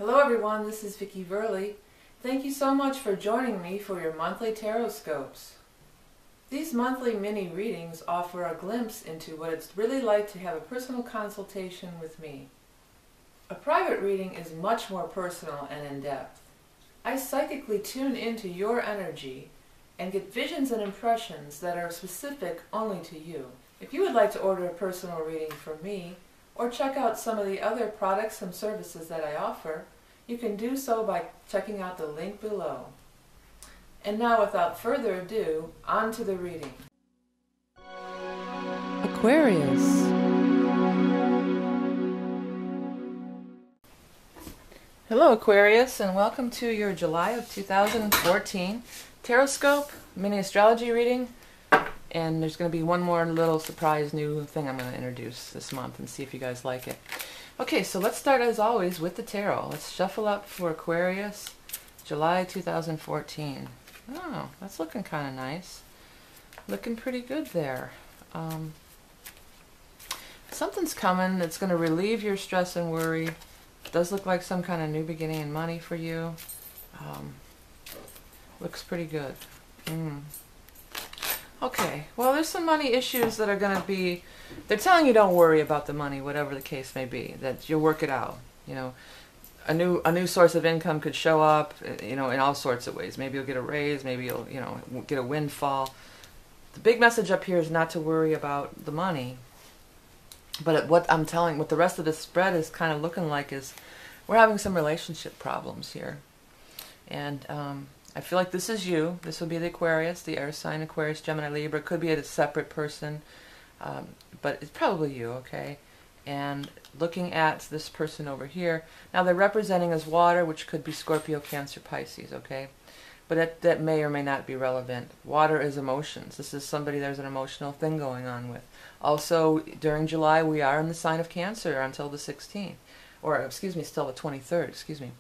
Hello everyone, this is Vicki Verley. Thank you so much for joining me for your monthly Tarotscopes. These monthly mini readings offer a glimpse into what it's really like to have a personal consultation with me. A private reading is much more personal and in-depth. I psychically tune into your energy and get visions and impressions that are specific only to you. If you would like to order a personal reading from me, or check out some of the other products and services that I offer, you can do so by checking out the link below. And now, without further ado, on to the reading. Aquarius. Hello Aquarius, and welcome to your July of 2014 Tarotscope mini astrology reading. And there's going to be one more little surprise new thing I'm going to introduce this month and see if you guys like it. Okay, so let's start as always with the tarot. Let's shuffle up for Aquarius, July 2014. Oh, that's looking kind of nice. Looking pretty good there. Something's coming that's going to relieve your stress and worry. It does look like some kind of new beginning in money for you. Looks pretty good. Okay, well there's some money issues that are going to be, they're telling you don't worry about the money, whatever the case may be, that you'll work it out. You know, a new source of income could show up, you know, in all sorts of ways. Maybe you'll get a raise, maybe you'll, you know, get a windfall. The big message up here is not to worry about the money. But what the rest of the spread is kind of looking like is we're having some relationship problems here. And I feel like this is you. This would be the Aquarius, the air sign, Aquarius, Gemini, Libra. It could be a separate person, but it's probably you, okay? And looking at this person over here, now they're representing as water, which could be Scorpio, Cancer, Pisces, okay? But that may or may not be relevant. Water is emotions. This is somebody there's an emotional thing going on with. Also, during July, we are in the sign of Cancer until the 16th. Or, excuse me, still the 23rd, excuse me.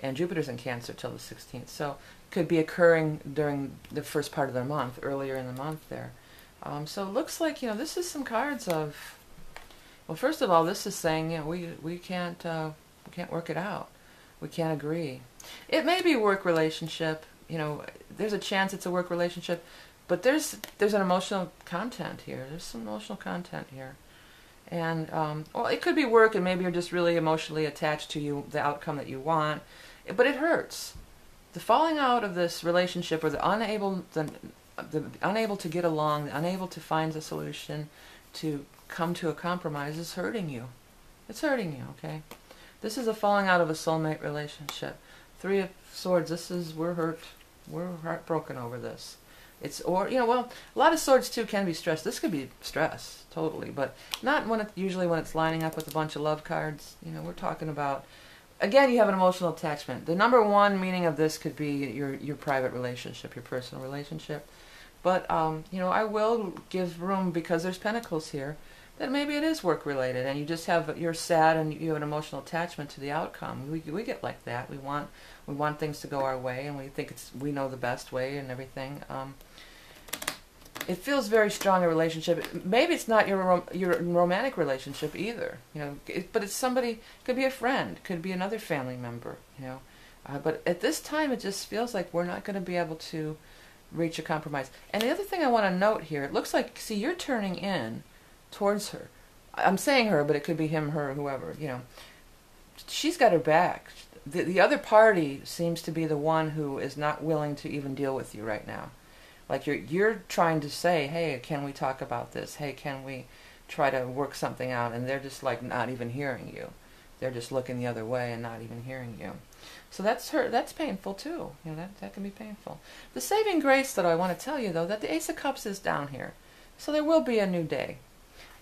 And Jupiter's in Cancer till the 16th. So could be occurring during the first part of the month, earlier in the month there. So it looks like, you know, this is some cards of, well, first of all, this is saying, you know, we can't work it out. We can't agree. It may be a work relationship, you know, there's a chance it's a work relationship, but there's an emotional content here. There's some emotional content here. And, well, it could be work and maybe you're just really emotionally attached to the outcome that you want, but it hurts. The falling out of this relationship, or the unable to get along, the unable to find a solution, to come to a compromise, is hurting you. It's hurting you, okay? This is a falling out of a soulmate relationship. Three of Swords, this is, we're hurt. We're heartbroken over this. It's, or, you know, well, a lot of Swords too can be stress. This could be stress, totally, but not when usually when it's lining up with a bunch of love cards. You know, we're talking about, again, you have an emotional attachment. The number one meaning of this could be your private relationship, your personal relationship. But, you know, I will give room, because there's Pentacles here, that maybe it is work related and you just have, you're sad and you have an emotional attachment to the outcome. We get like that. We want things to go our way, and we think we know the best way and everything. It feels very strong, a relationship. Maybe it's not your romantic relationship either, you know, but it's somebody, could be a friend, could be another family member, you know. But at this time, it just feels like we're not going to be able to reach a compromise. And the other thing I want to note here, it looks like, see, you're turning in towards her. I'm saying her, but it could be him, her, whoever, you know. She's got her back. The other party seems to be the one who is not willing to even deal with you right now. Like you're trying to say, hey, can we talk about this? Hey, can we try to work something out? And they're just like not even hearing you. They're just looking the other way and not even hearing you. So that's painful too. You know, that can be painful. The saving grace that I want to tell you though, that the Ace of Cups is down here. So there will be a new day.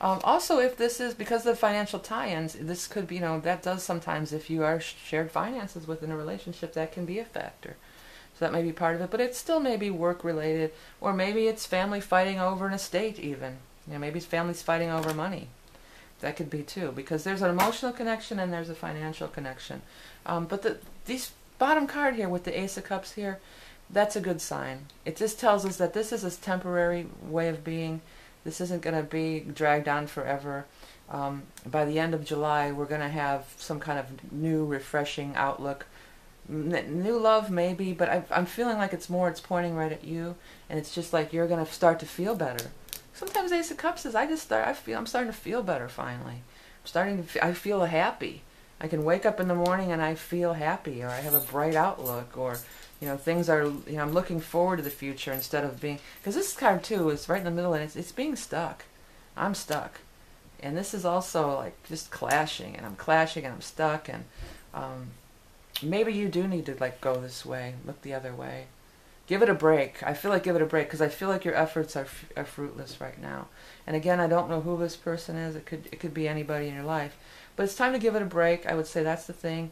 Also, if this is because of the financial tie-ins, this could be, you know, that does sometimes, if you are shared finances within a relationship, that can be a factor. So that may be part of it, but it still may be work-related, or maybe it's family fighting over an estate even. You know, maybe it's families fighting over money. That could be too, because there's an emotional connection and there's a financial connection. But these bottom card here with the Ace of Cups here, that's a good sign. It just tells us that this is a temporary way of being. This isn't going to be dragged on forever. By the end of July, we're going to have some kind of new, refreshing outlook. New love, maybe, but I'm feeling like it's pointing right at you, and it's just like you're going to start to feel better. Sometimes Ace of Cups is, I'm starting to feel better finally. I feel happy. I can wake up in the morning and I feel happy, or I have a bright outlook, or, you know, things are, you know, I'm looking forward to the future instead of being, because this card too is right in the middle, and it's being stuck. I'm stuck. And this is also like just clashing, and I'm clashing, and I'm stuck, and maybe you do need to like go this way, look the other way. Give it a break. I feel like give it a break, because I feel like your efforts are fruitless right now. And again, I don't know who this person is. It could be anybody in your life. But it's time to give it a break. I would say that's the thing.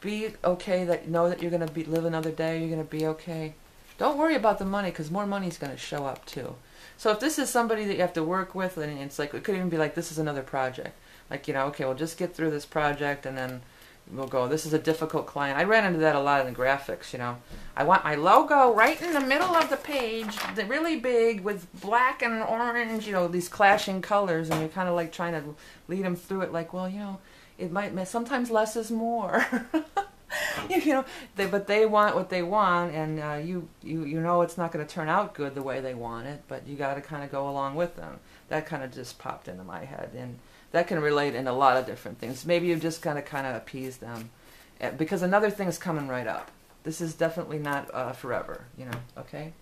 Be okay, know that you're going to live another day. You're going to be okay. Don't worry about the money, because more money is going to show up too. So if this is somebody that you have to work with, and it's like, it could even be like, this is another project. Like, you know, okay, we'll just get through this project, and then we'll go. This is a difficult client. I ran into that a lot in the graphics, you know. I want my logo right in the middle of the page, really big, with black and orange, you know, these clashing colors, and you're kind of like trying to lead them through it, like, well, you know, it might, sometimes less is more. You know, but they want what they want, and you know it's not going to turn out good the way they want it, but you got to kind of go along with them. That kind of just popped into my head, and that can relate in a lot of different things. Maybe you just got to kind of appease them, because another thing is coming right up. This is definitely not forever, you know, okay?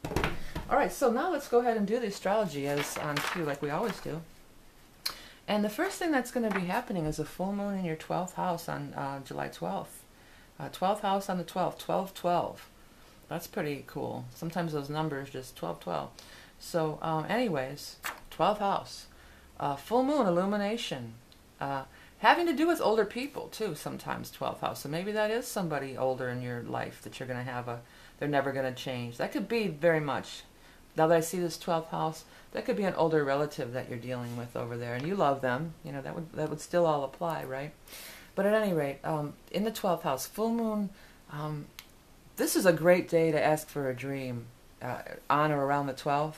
All right, so now let's go ahead and do the astrology as on cue, like we always do. And the first thing that's going to be happening is a full moon in your 12th house on July 12th. 12th house on the 12th, 12-12. That's pretty cool. Sometimes those numbers just 12-12. So anyways, 12th house. Full moon, illumination. Having to do with older people too, sometimes 12th house. So maybe that is somebody older in your life that you're going to have they're never going to change. That could be very much. Now that I see this 12th house, that could be an older relative that you're dealing with over there, and you love them. You know, that would still all apply, right? But at any rate, in the 12th house, full moon, this is a great day to ask for a dream on or around the 12th.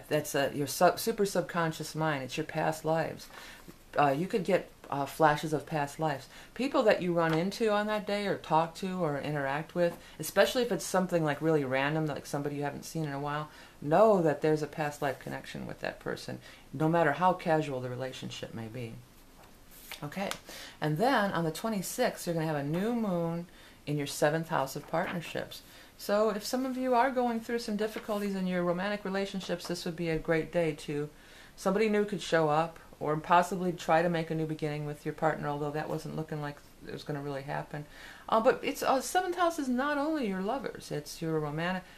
That's your super subconscious mind. It's your past lives. You could get flashes of past lives. People that you run into on that day, or talk to, or interact with, especially if it's something like really random, like somebody you haven't seen in a while, know that there's a past life connection with that person, no matter how casual the relationship may be. Okay, and then on the 26th, you're going to have a new moon in your 7th house of partnerships. So if some of you are going through some difficulties in your romantic relationships, this would be a great day to, somebody new could show up, or possibly try to make a new beginning with your partner, although that wasn't looking like it was going to really happen. But it's 7th house is not only your lovers, it's your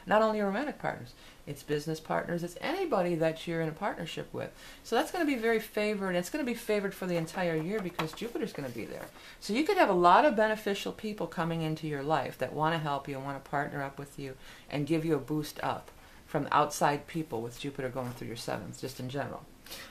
not only your romantic partners, it's business partners, it's anybody that you're in a partnership with. So that's going to be very favored, and it's going to be favored for the entire year because Jupiter's going to be there. So you could have a lot of beneficial people coming into your life that want to help you and want to partner up with you and give you a boost up from outside people with Jupiter going through your 7th, just in general.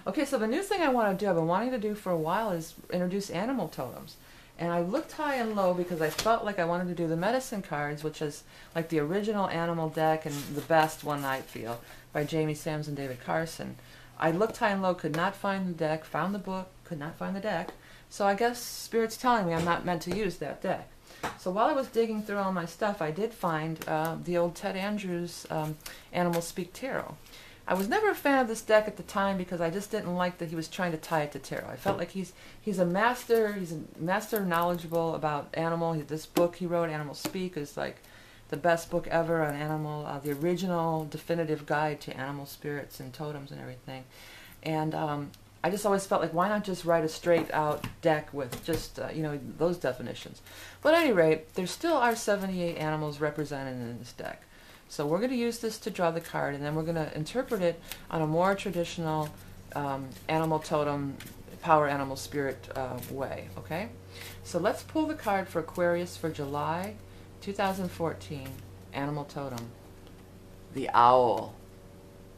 Okay, so the new thing I want to do, I've been wanting to do for a while, is introduce animal totems. And I looked high and low because I felt like I wanted to do the medicine cards, which is like the original animal deck and the best one, I feel, by Jamie Sams and David Carson. I looked high and low, could not find the deck, found the book, could not find the deck. So I guess Spirit's telling me I'm not meant to use that deck. So while I was digging through all my stuff, I did find the old Ted Andrews Animal Speak Tarot. I was never a fan of this deck at the time because I just didn't like that he was trying to tie it to tarot. I felt like he's a master knowledgeable about animal. This book he wrote, Animal Speak, is like the best book ever on animal, the original definitive guide to animal spirits and totems and everything. And I just always felt like, why not just write a straight out deck with just, you know, those definitions. But at any rate, there still are 78 animals represented in this deck. So we're going to use this to draw the card, and then we're going to interpret it on a more traditional animal totem, power animal spirit way, okay? So let's pull the card for Aquarius for July 2014, animal totem, the owl.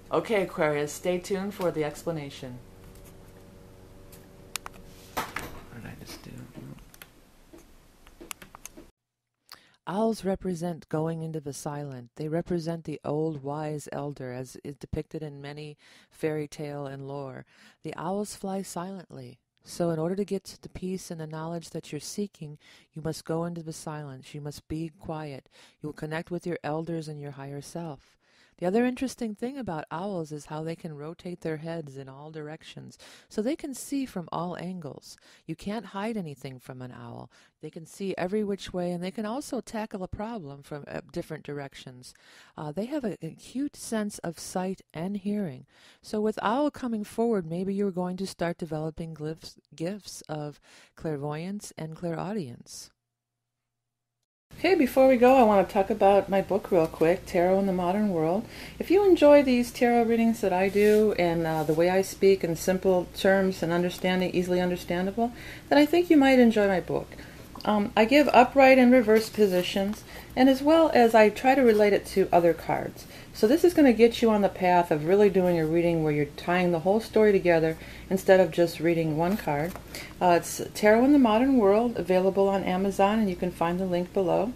Okay, Aquarius, stay tuned for the explanation. What did I just do? Owls represent going into the silent. They represent the old wise elder, as is depicted in many fairy tale and lore. The owls fly silently. So in order to get to the peace and the knowledge that you're seeking, you must go into the silence. You must be quiet. You will connect with your elders and your higher self. The other interesting thing about owls is how they can rotate their heads in all directions, so they can see from all angles. You can't hide anything from an owl. They can see every which way, and they can also tackle a problem from different directions. They have an acute sense of sight and hearing. So with owl coming forward, maybe you're going to start developing gifts of clairvoyance and clairaudience. Okay, before we go, I want to talk about my book real quick, Tarot in the Modern World. If you enjoy these tarot readings that I do and the way I speak in simple terms and easily understandable, then I think you might enjoy my book. I give upright and reverse positions, and as well as I try to relate it to other cards. So this is going to get you on the path of really doing a reading where you're tying the whole story together instead of just reading one card. It's Tarot in the Modern World, available on Amazon, and you can find the link below.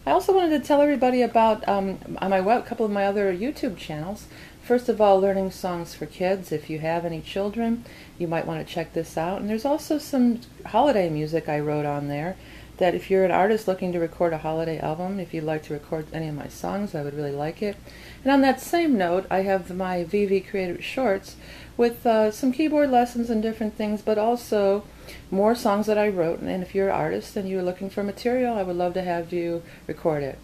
I also wanted to tell everybody about on a couple of my other YouTube channels. First of all, Learning Songs for Kids. If you have any children, you might want to check this out. And there's also some holiday music I wrote on there, that if you're an artist looking to record a holiday album, if you'd like to record any of my songs, I would really like it. And on that same note, I have my VV Creative Shorts with some keyboard lessons and different things, but also more songs that I wrote. And if you're an artist and you're looking for material, I would love to have you record it.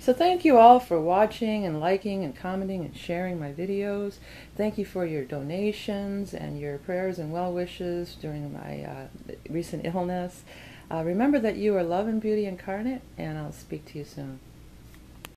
So thank you all for watching and liking and commenting and sharing my videos. Thank you for your donations and your prayers and well wishes during my recent illness. Remember that you are love and beauty incarnate, and I'll speak to you soon.